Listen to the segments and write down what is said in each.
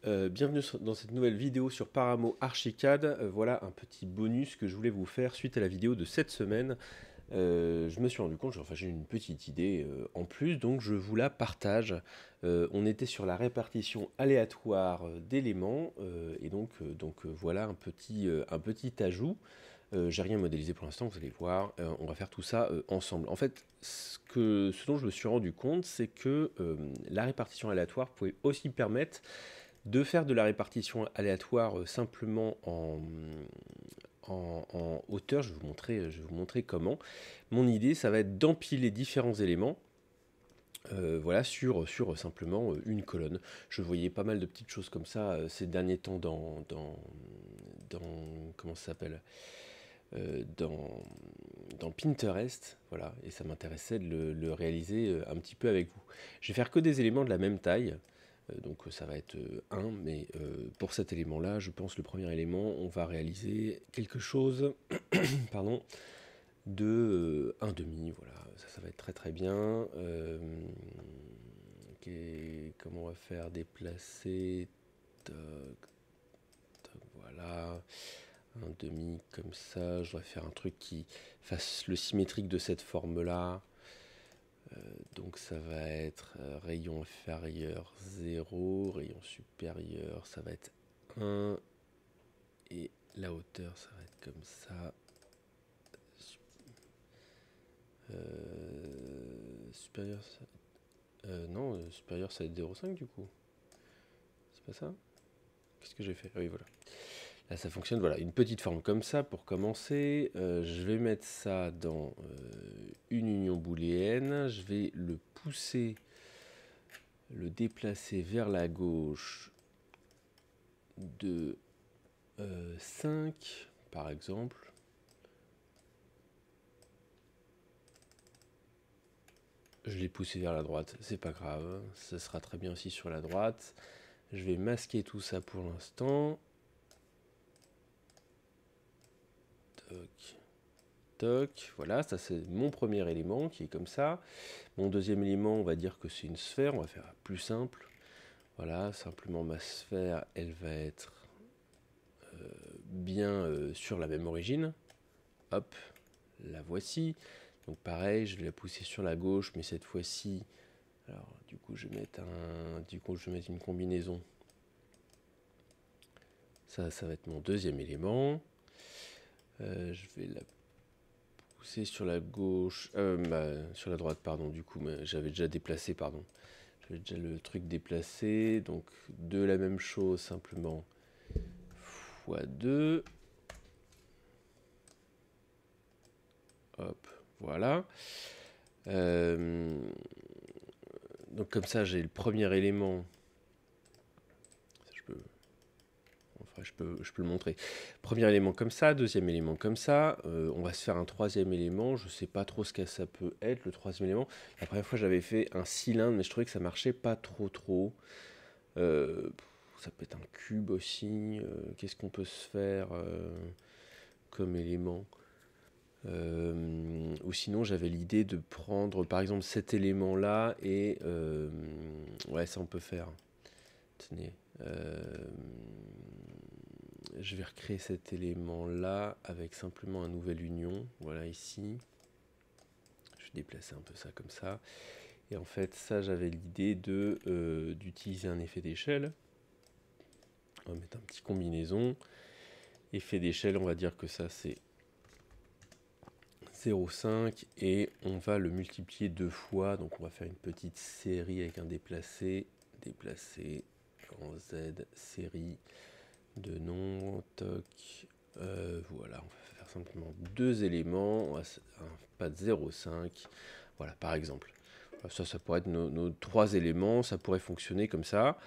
Bienvenue dans cette nouvelle vidéo sur Paramo Archicad. Voilà un petit bonus que je voulais vous faire suite à la vidéo de cette semaine. Je me suis rendu compte, enfin j'ai une petite idée en plus, donc je vous la partage. On était sur la répartition aléatoire d'éléments, et donc voilà un petit ajout. J'ai rien modélisé pour l'instant, vous allez voir. On va faire tout ça ensemble. En fait, ce dont je me suis rendu compte, c'est que la répartition aléatoire pouvait aussi permettre de faire de la répartition aléatoire simplement en hauteur. Je vais vous montrer comment. Mon idée, ça va être d'empiler différents éléments. Voilà, sur simplement une colonne. Je voyais pas mal de petites choses comme ça ces derniers temps dans comment ça s'appelle, dans Pinterest, voilà, et ça m'intéressait de le réaliser un petit peu avec vous. Je vais faire que des éléments de la même taille, donc ça va être 1, mais pour cet élément-là, je pense le premier élément, on va réaliser quelque chose pardon, de 1,5, voilà, ça va être très très bien. Comment on va faire déplacer, toc, toc, voilà, un demi comme ça. Je dois faire un truc qui fasse le symétrique de cette forme-là. Donc ça va être rayon inférieur 0, rayon supérieur ça va être 1, et la hauteur ça va être comme ça. Supérieur non, supérieur ça va être 0,5 du coup. C'est pas ça? Qu'est-ce que j'ai fait? Ah oui, voilà. Là ça fonctionne, voilà, une petite forme comme ça pour commencer. Je vais mettre ça dans une union booléenne. Je vais le pousser, le déplacer vers la gauche de 5 par exemple. Je l'ai poussé vers la droite, c'est pas grave, ça sera très bien aussi sur la droite. Je vais masquer tout ça pour l'instant. Toc, toc, voilà, ça c'est mon premier élément qui est comme ça. Mon deuxième élément, on va dire que c'est une sphère, on va faire plus simple. Voilà, simplement ma sphère, elle va être bien sur la même origine. Hop, la voici. Donc pareil, je vais la pousser sur la gauche, mais cette fois-ci, alors du coup je vais mettre une combinaison. Ça va être mon deuxième élément. Je vais la pousser sur la gauche, sur la droite, pardon. Du coup, j'avais déjà déplacé, pardon. J'avais déjà le truc déplacé. Donc de la même chose, simplement fois 2. Hop, voilà. Donc comme ça, j'ai le premier élément. Je peux le montrer. Premier élément comme ça, deuxième élément comme ça. On va se faire un troisième élément. Je ne sais pas trop ce que ça peut être, le troisième élément. La première fois, j'avais fait un cylindre, mais je trouvais que ça marchait pas trop. Ça peut être un cube aussi. Qu'est-ce qu'on peut se faire comme élément? Ou sinon, j'avais l'idée de prendre, par exemple, cet élément-là et... ouais, ça on peut faire. Tenez. Je vais recréer cet élément-là avec simplement un nouvel union. Voilà, ici. Je vais déplacer un peu ça comme ça. Et en fait, ça, j'avais l'idée d'utiliser un effet d'échelle. On va mettre un petit combinaison. Effet d'échelle, on va dire que ça, c'est 0,5 et on va le multiplier deux fois. Donc, on va faire une petite série avec un déplacé. Déplacé en Z, série de nombres. Toc. Voilà, on va faire simplement deux éléments. Pas de 0,5. Voilà, par exemple. Ça pourrait être nos trois éléments. Ça pourrait fonctionner comme ça.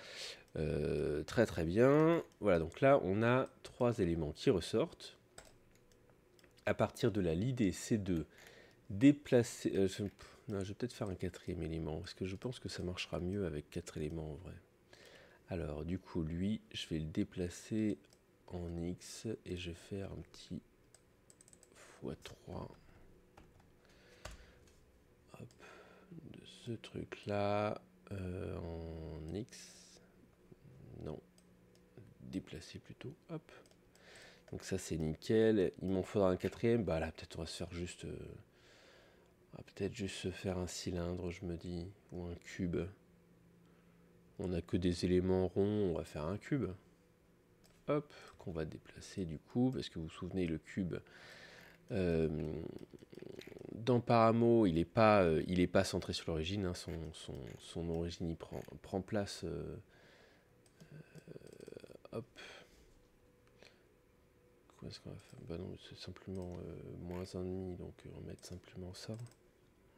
Très très bien. Voilà, donc là, on a trois éléments qui ressortent. À partir de là, l'idée, c'est de déplacer... non, je vais peut-être faire un quatrième élément, parce que je pense que ça marchera mieux avec quatre éléments en vrai. Alors, du coup, lui, je vais le déplacer en X, et je vais faire un petit x3. Hop, de ce truc-là, en X. Non, déplacer plutôt. Hop. Donc ça c'est nickel. Il m'en faudra un quatrième. Bah là peut-être on va se faire juste... on va peut-être juste se faire un cylindre, je me dis. Ou un cube. On n'a que des éléments ronds, on va faire un cube. Hop, qu'on va déplacer du coup, parce que vous vous souvenez, le cube, dans Paramo, il n'est pas centré sur l'origine, hein, son origine, il prend place, hop. Quoi est-ce qu'on va faire? Bah non, c'est simplement moins 1,5, donc on va mettre simplement ça.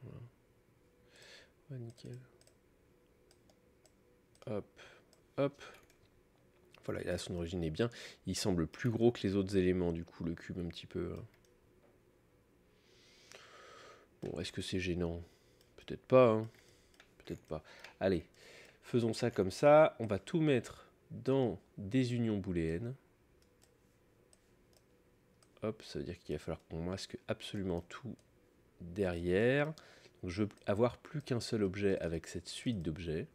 Voilà. Ouais, nickel. Hop, hop. Voilà, là son origine est bien. Il semble plus gros que les autres éléments, du coup, le cube un petit peu. Bon, est-ce que c'est gênant? Peut-être pas, hein. Peut-être pas. Allez, faisons ça comme ça. On va tout mettre dans des unions booléennes. Hop, ça veut dire qu'il va falloir qu'on masque absolument tout derrière. Donc je veux avoir plus qu'un seul objet avec cette suite d'objets.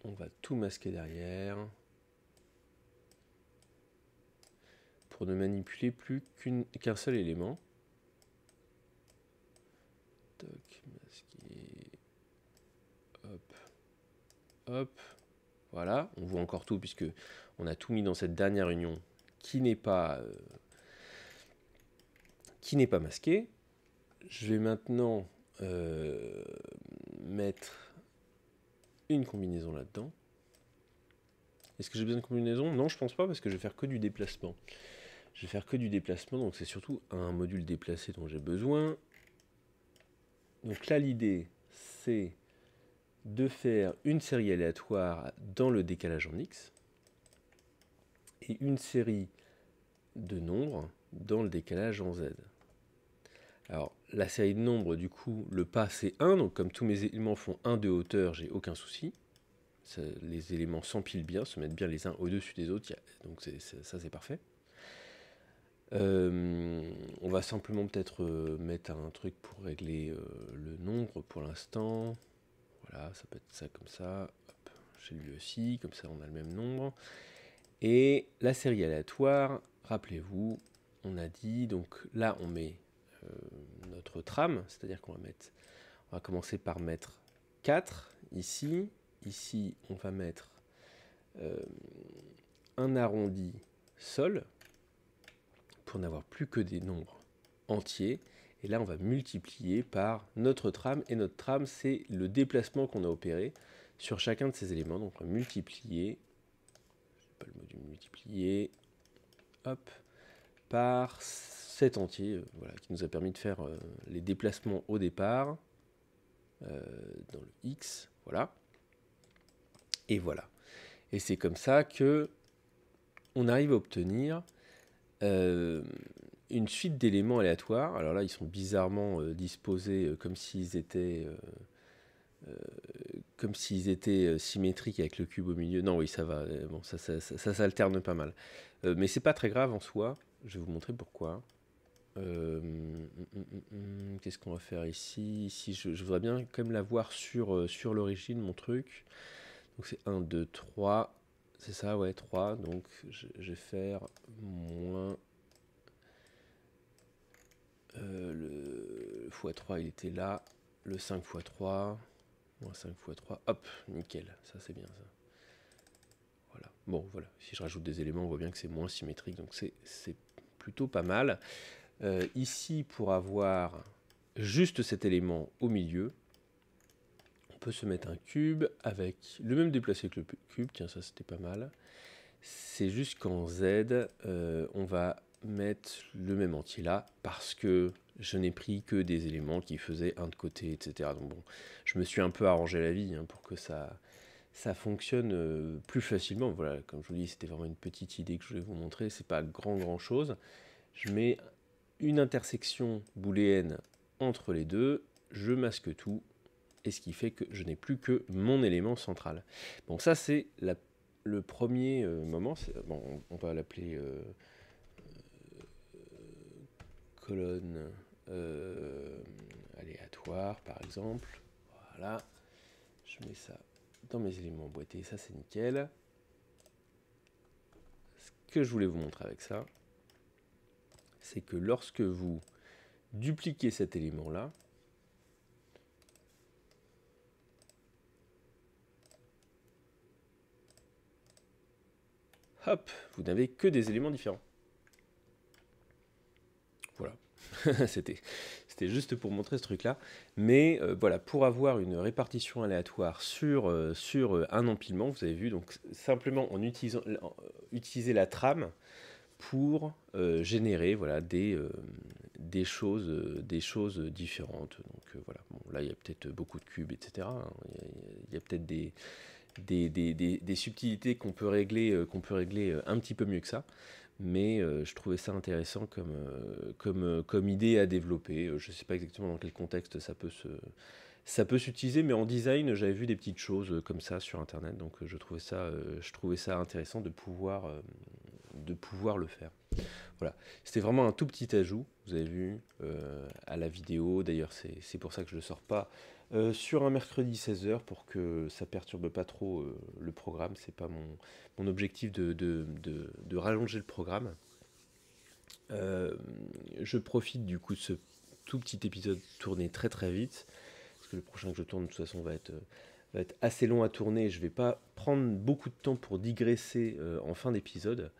On va tout masquer derrière. Pour ne manipuler plus qu'un seul élément. Toc, masquer. Hop. Hop. Voilà, on voit encore tout puisque on a tout mis dans cette dernière union qui n'est pas masquée. Je vais maintenant mettre une combinaison là-dedans. Est-ce que j'ai besoin de combinaison? Non, je pense pas parce que je vais faire que du déplacement. Je vais faire que du déplacement, donc c'est surtout un module déplacé dont j'ai besoin. Donc là, l'idée, c'est de faire une série aléatoire dans le décalage en X et une série de nombres dans le décalage en Z. Alors, la série de nombres, du coup, le pas c'est 1, donc comme tous mes éléments font 1 de hauteur, j'ai aucun souci. Les éléments s'empilent bien, se mettent bien les uns au-dessus des autres, donc ça c'est parfait. On va simplement peut-être mettre un truc pour régler le nombre pour l'instant. Voilà, ça peut être ça comme ça. Hop, chez lui aussi, comme ça on a le même nombre. Et la série aléatoire, rappelez-vous, on a dit, donc là on met notre trame, c'est-à-dire qu'on va commencer par mettre 4 ici. Ici, on va mettre un arrondi sol pour n'avoir plus que des nombres entiers. Et là, on va multiplier par notre trame. Et notre trame, c'est le déplacement qu'on a opéré sur chacun de ces éléments. Donc, on va multiplier, pas le module multiplier, hop, par cet entier, voilà, qui nous a permis de faire les déplacements au départ dans le X, voilà. Et voilà. Et c'est comme ça que on arrive à obtenir une suite d'éléments aléatoires. Alors là, ils sont bizarrement disposés comme s'ils étaient symétriques avec le cube au milieu. Non, oui, ça va. Bon, ça s'alterne pas mal. Mais c'est pas très grave en soi. Je vais vous montrer pourquoi. Qu'est-ce qu'on va faire ici? Ici, je voudrais bien quand même l'avoir sur l'origine, mon truc. Donc c'est 1, 2, 3. C'est ça, ouais, 3. Donc je vais faire moins... le x3, il était là. Le 5 x 3. Moins 5 x 3. Hop, nickel. Ça, c'est bien, ça. Voilà. Bon, voilà. Si je rajoute des éléments, on voit bien que c'est moins symétrique. Donc c'est plutôt pas mal. Ici, pour avoir juste cet élément au milieu, on peut se mettre un cube avec le même déplacé que le cube. Tiens, ça c'était pas mal. C'est juste qu'en Z, on va mettre le même entier là parce que je n'ai pris que des éléments qui faisaient un de côté, etc. Donc bon, je me suis un peu arrangé la vie pour que ça fonctionne plus facilement. Voilà, comme je vous dis, c'était vraiment une petite idée que je voulais vous montrer. C'est pas grand chose. Je mets une intersection booléenne entre les deux, je masque tout, et ce qui fait que je n'ai plus que mon élément central. Bon, ça c'est le premier moment. Bon, on va l'appeler colonne aléatoire, par exemple. Voilà, je mets ça dans mes éléments emboîtés, ça c'est nickel. Ce que je voulais vous montrer avec ça, c'est que lorsque vous dupliquez cet élément-là, hop, vous n'avez que des éléments différents. Voilà, c'était juste pour montrer ce truc-là. Mais voilà, pour avoir une répartition aléatoire sur un empilement, vous avez vu, donc simplement en utilisant utiliser la trame pour générer voilà, des choses différentes. Donc voilà, bon, là il y a peut-être beaucoup de cubes, etc. Hein. Il y a peut-être des subtilités qu'on peut régler un petit peu mieux que ça. Mais je trouvais ça intéressant comme idée à développer. Je ne sais pas exactement dans quel contexte ça peut s'utiliser, mais en design, j'avais vu des petites choses comme ça sur Internet, donc je trouvais ça intéressant de pouvoir le faire. Voilà, c'était vraiment un tout petit ajout, vous avez vu, à la vidéo. D'ailleurs, c'est pour ça que je ne le sors pas sur un mercredi 16h, pour que ça perturbe pas trop le programme. C'est pas mon objectif de rallonger le programme. Je profite du coup de ce tout petit épisode tourné très très vite, parce que le prochain que je tourne de toute façon va être assez long à tourner. Je vais pas prendre beaucoup de temps pour digresser en fin d'épisode.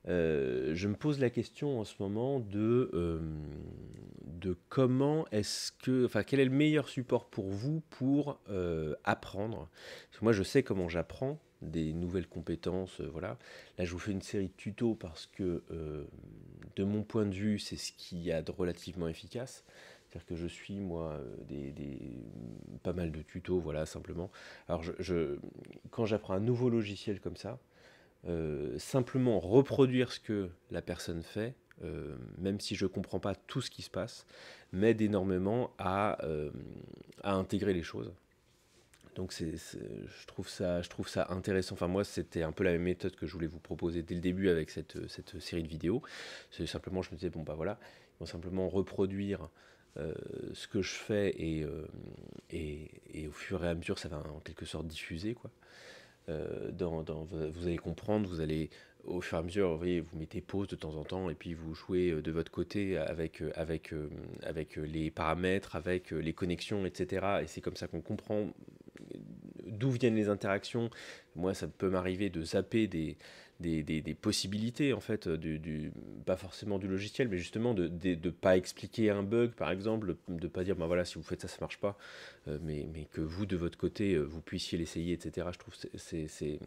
Je me pose la question en ce moment de comment est-ce que, enfin, quel est le meilleur support pour vous pour apprendre. Parce que moi, je sais comment j'apprends des nouvelles compétences, voilà. Là, je vous fais une série de tutos parce que, de mon point de vue, c'est ce qu'il y a de relativement efficace. C'est-à-dire que je suis, moi, pas mal de tutos, voilà, simplement. Alors, quand j'apprends un nouveau logiciel comme ça, simplement reproduire ce que la personne fait, même si je ne comprends pas tout ce qui se passe, m'aide énormément à intégrer les choses. Donc je trouve ça intéressant. Enfin, moi, c'était un peu la même méthode que je voulais vous proposer dès le début avec cette série de vidéos. C'est simplement, je me disais, bon bah voilà, ils vont simplement reproduire ce que je fais, et au fur et à mesure, ça va en quelque sorte diffuser, quoi. Vous allez comprendre, vous allez au fur et à mesure, vous voyez, vous mettez pause de temps en temps, et puis vous jouez de votre côté avec les paramètres, avec les connexions, etc. Et c'est comme ça qu'on comprend d'où viennent les interactions. Moi, ça peut m'arriver de zapper des possibilités, en fait, pas forcément du logiciel, mais justement de pas expliquer un bug, par exemple, de pas dire, ben voilà, si vous faites ça, ça marche pas, mais que vous, de votre côté, vous puissiez l'essayer, etc. Je trouve que c'est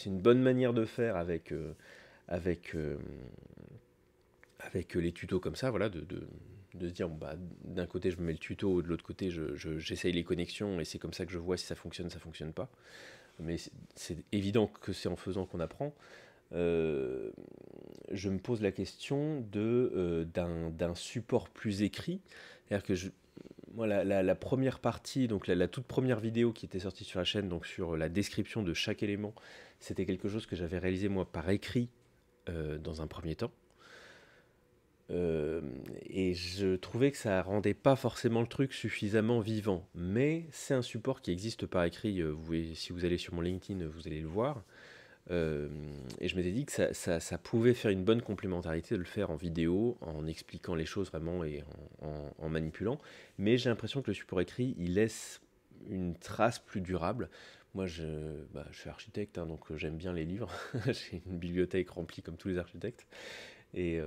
une bonne manière de faire avec, euh, avec les tutos comme ça, voilà, de se dire, bon, bah, d'un côté je me mets le tuto, de l'autre côté j'essaye les connexions, et c'est comme ça que je vois si ça fonctionne pas. Mais c'est évident que c'est en faisant qu'on apprend. Je me pose la question d'un support plus écrit. C'est-à-dire que moi, la première partie, donc la toute première vidéo qui était sortie sur la chaîne, donc sur la description de chaque élément, c'était quelque chose que j'avais réalisé moi par écrit dans un premier temps. Et je trouvais que ça rendait pas forcément le truc suffisamment vivant. Mais c'est un support qui existe par écrit. Si vous allez sur mon LinkedIn, vous allez le voir. Et je m'étais dit que ça pouvait faire une bonne complémentarité de le faire en vidéo, en expliquant les choses vraiment et en manipulant. Mais j'ai l'impression que le support écrit, il laisse une trace plus durable. Moi, je suis architecte, hein, donc j'aime bien les livres. J'ai une bibliothèque remplie comme tous les architectes. Et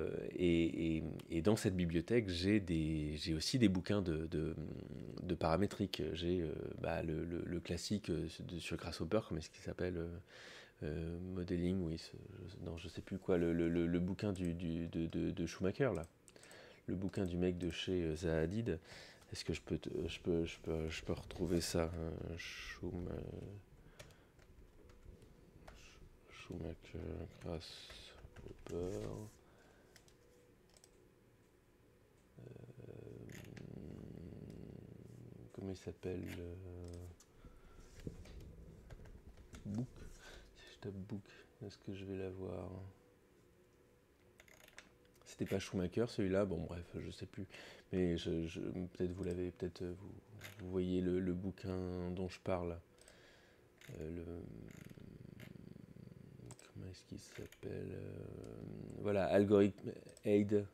dans cette bibliothèque, j'ai aussi des bouquins de paramétrique. J'ai le classique sur Grasshopper, comment est-ce qu'il s'appelle, modeling, oui, non, je sais plus quoi, le bouquin de Schumacher, là. Le bouquin du mec de chez Zaha Hadid. Est-ce que je peux retrouver ça, hein, Schumacher, Grasshopper. Comment il s'appelle, Book. Si je tape Book, est-ce que je vais l'avoir? C'était pas Schumacher celui-là, bon bref, je sais plus. Mais peut-être vous l'avez, peut-être vous voyez le bouquin dont je parle. Comment est-ce qu'il s'appelle voilà, Algorithm Aid.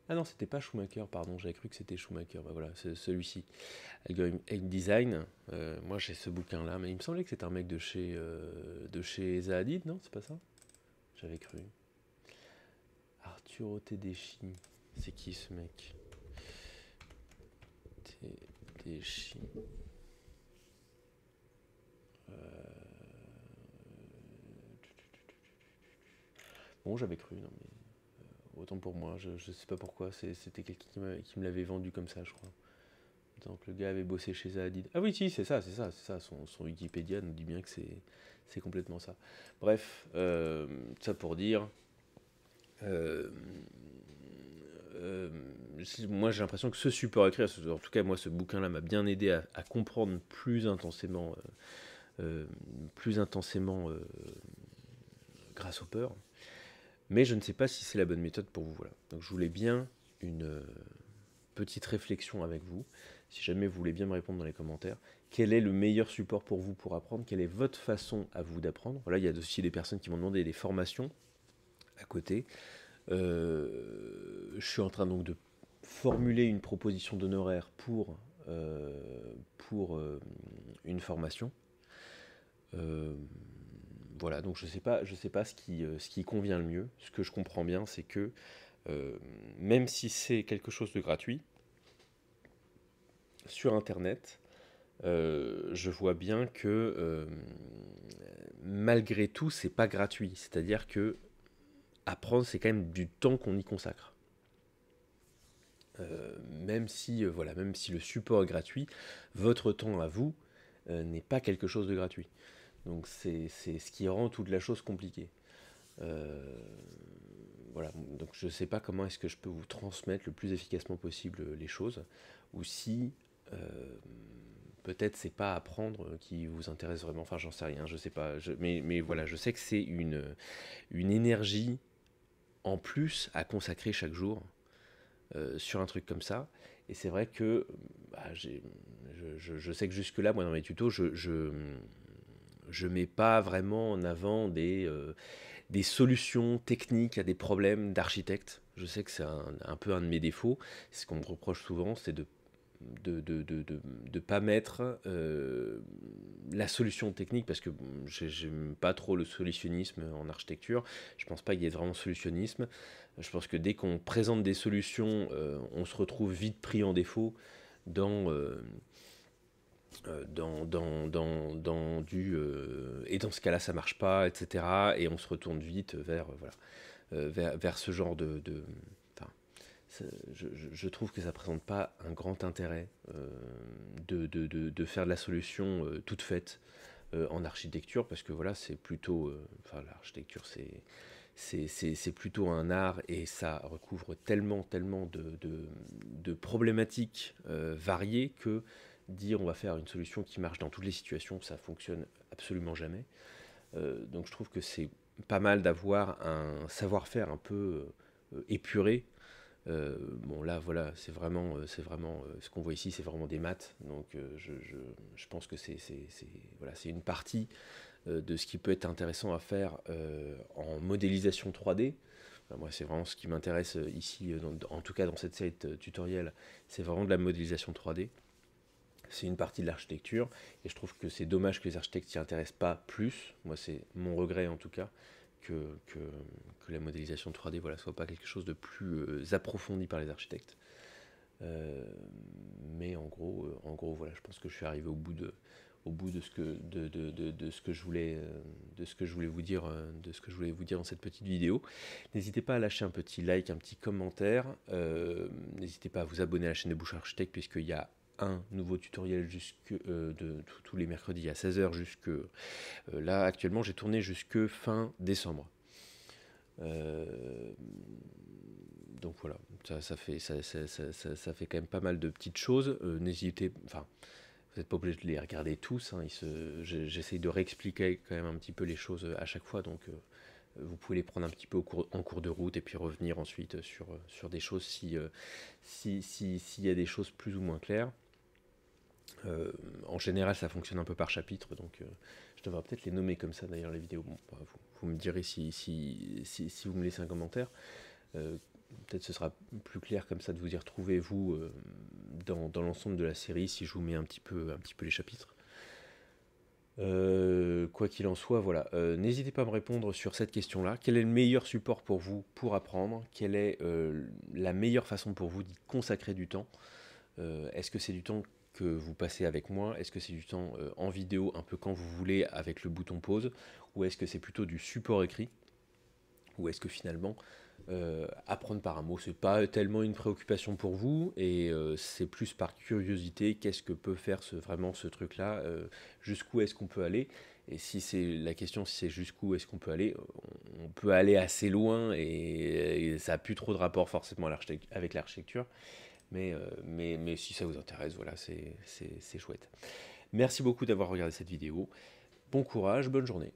Ah non, c'était pas Schumacher, pardon, j'avais cru que c'était Schumacher. Bah voilà, c'est celui-ci. Algorithm Aid Design. Moi j'ai ce bouquin-là, mais il me semblait que c'était un mec de chez Zahadid, non? C'est pas ça? J'avais cru. Arturo Tedeschi. C'est qui ce mec? Tedeschi. Bon, j'avais cru, non mais autant pour moi, je sais pas pourquoi, c'était quelqu'un qui me l'avait vendu comme ça, je crois. Donc le gars avait bossé chez Zahadid. Ah oui, si, c'est ça. Son Wikipédia nous dit bien que c'est complètement ça. Bref, ça pour dire. euh, moi j'ai l'impression que ce support écrit, en tout cas moi ce bouquin-là m'a bien aidé à comprendre plus intensément grâce aux peurs. Mais je ne sais pas si c'est la bonne méthode pour vous. Voilà. Donc je voulais bien une petite réflexion avec vous. Si jamais vous voulez bien me répondre dans les commentaires, quel est le meilleur support pour vous pour apprendre? Quelle est votre façon à vous d'apprendre? Voilà, il y a aussi des personnes qui m'ont demandé des formations à côté. Je suis en train donc de formuler une proposition d'honoraire pour une formation. Voilà, donc je sais pas ce qui convient le mieux. Ce que je comprends bien, c'est que même si c'est quelque chose de gratuit, sur Internet, je vois bien que malgré tout, c'est pas gratuit. C'est-à-dire que apprendre, c'est quand même du temps qu'on y consacre. Même si le support est gratuit, votre temps à vous n'est pas quelque chose de gratuit. Donc c'est ce qui rend toute la chose compliquée. Voilà, donc je ne sais pas comment est-ce que je peux vous transmettre le plus efficacement possible les choses, ou si peut-être c'est pas apprendre qui vous intéresse vraiment, enfin j'en sais rien, je sais pas, mais voilà, je sais que c'est une énergie en plus à consacrer chaque jour sur un truc comme ça, et c'est vrai que je sais que jusque là, moi dans mes tutos, je mets pas vraiment en avant des solutions techniques à des problèmes d'architecte. Je sais que c'est un peu un de mes défauts. C'est ce qu'on me reproche souvent, c'est de pas mettre la solution technique, parce que j'aime pas trop le solutionnisme en architecture. Je pense pas qu'il y ait vraiment de solutionnisme. Je pense que dès qu'on présente des solutions, on se retrouve vite pris en défaut dans et dans ce cas-là ça marche pas, etc., et on se retourne vite vers ce genre enfin, je trouve que ça présente pas un grand intérêt de faire de la solution toute faite en architecture, parce que voilà, c'est plutôt enfin l'architecture c'est plutôt un art, et ça recouvre tellement de problématiques variées, que dire on va faire une solution qui marche dans toutes les situations, ça fonctionne absolument jamais. Donc je trouve que c'est pas mal d'avoir un savoir-faire un peu épuré. Bon là voilà, c'est vraiment ce qu'on voit ici, c'est vraiment des maths, donc je pense que voilà, c'est une partie de ce qui peut être intéressant à faire en modélisation 3D. Moi, c'est vraiment ce qui m'intéresse ici, en tout cas dans cette série de tutoriels, c'est vraiment de la modélisation 3D. C'est une partie de l'architecture, et je trouve que c'est dommage que les architectes s'y intéressent pas plus. Moi, c'est mon regret en tout cas, que la modélisation 3D, voilà, soit pas quelque chose de plus approfondi par les architectes. Mais en gros, voilà, je pense que je suis arrivé au bout de ce que je voulais vous dire, dans cette petite vidéo. N'hésitez pas à lâcher un petit like, un petit commentaire. N'hésitez pas à vous abonner à la chaîne de Bouche Architecte, puisqu'il y a un nouveau tutoriel tous les mercredis à 16h jusque là. Actuellement, j'ai tourné jusque fin décembre. Donc voilà, ça fait quand même pas mal de petites choses. N'hésitez, enfin, vous n'êtes pas obligé de les regarder tous. Hein, j'essaye de réexpliquer quand même un petit peu les choses à chaque fois, donc vous pouvez les prendre un petit peu en cours de route, et puis revenir ensuite sur des choses s'il y a des choses plus ou moins claires. En général, ça fonctionne un peu par chapitre, donc je devrais peut-être les nommer comme ça d'ailleurs les vidéos. Bon, bah, vous me direz si vous me laissez un commentaire. Peut-être ce sera plus clair comme ça de vous y retrouver vous dans l'ensemble de la série si je vous mets un petit peu les chapitres. Quoi qu'il en soit, voilà. N'hésitez pas à me répondre sur cette question-là. Quel est le meilleur support pour vous pour apprendre? Quelle est la meilleure façon pour vous d'y consacrer du temps? Est-ce que c'est du temps que vous passez avec moi? Est-ce que c'est du temps en vidéo, un peu quand vous voulez, avec le bouton pause? Ou est-ce que c'est plutôt du support écrit? Ou est-ce que finalement, apprendre par un mot, c'est pas tellement une préoccupation pour vous, et c'est plus par curiosité, qu'est-ce que peut faire vraiment ce truc-là, jusqu'où est-ce qu'on peut aller? Et si c'est la question, si c'est jusqu'où est-ce qu'on peut aller, on peut aller assez loin, et ça n'a plus trop de rapport forcément avec l'architecture, mais si ça vous intéresse, voilà, c'est chouette. Merci beaucoup d'avoir regardé cette vidéo. Bon courage, bonne journée.